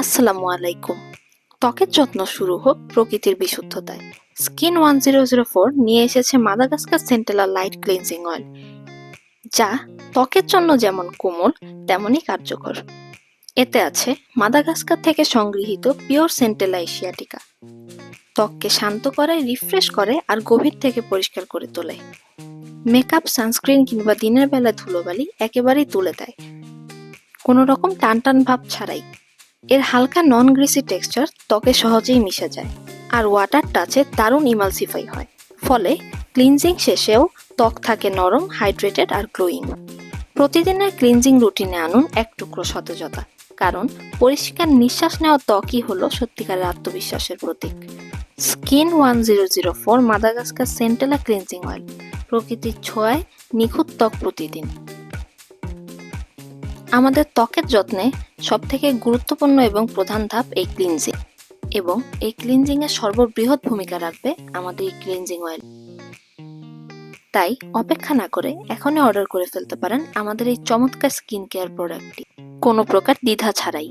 আসসালামু আলাইকুম। ত্বকের যত্ন শুরু হোক প্রকৃতির বিশুদ্ধতায়। স্কিন 1004 নিয়ে এসেছে Madagascar centella light cleansing oil, যা ত্বকের জন্য যেমন কোমল তেমনই কার্যকর। এতে আছে মাদাগাস্কার থেকে সংগৃহীত পিওর সেন্টেলা এশিয়াটিকা। ত্বককে শান্ত করে, রিফ্রেশ করে আর গভীর থেকে পরিষ্কার করে তোলে। মেকআপ, সানস্ক্রিন কিংবা দিনের বেলা ধুলোবালি একেবারেই তুলে দেয়, কোনো রকম টান টান ভাব ছাড়াই। এর হালকা নন গ্রিসি টেক্সচার ত্বকে সহজেই মিশে যায় আর ওয়াটার টাচে দারুণ ইমালসিফাই হয়, ফলে ক্লিনজিং শেষেও ত্বক থাকে নরম, হাইড্রেটেড আর গ্লোয়িং। প্রতিদিনের ক্লিনজিং রুটিনে আনুন এক টুকরো সতেজতা, কারণ পরিষ্কার নিঃশ্বাস নেওয়া ত্বকই হলো সত্যিকারের আত্মবিশ্বাসের প্রতীক। Skin 1004 Madagascar centella cleansing oil, প্রকৃতির ছোঁয়ায় নিখুঁত ত্বক প্রতিদিন। আমাদের ত্বকের যত্নে সবথেকে গুরুত্বপূর্ণ এবং প্রধান ধাপ এই ক্লিনজিং, এবং এই ক্লিনজিং এর সর্ববৃহৎ ভূমিকা রাখবে আমাদের এই ক্লিনজিং অয়েল। তাই অপেক্ষা না করে এখনই অর্ডার করে ফেলতে পারেন আমাদের এই চমৎকার স্কিন কেয়ার প্রোডাক্টটি, কোনো প্রকার দ্বিধা ছাড়াই।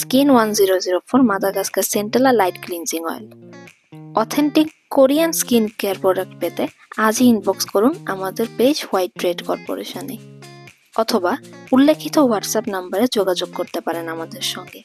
Skin 1004 Madagascar centella light cleansing oil, authentic Korean skin care product পেতে আজই ইনবক্স করুন আমাদের পেজ হোয়াইট ট্রেড কর্পোরেশনে, অথবা উল্লেখিত হোয়াটসঅ্যাপ নাম্বারে যোগাযোগ করতে পারেন আমাদের সঙ্গে।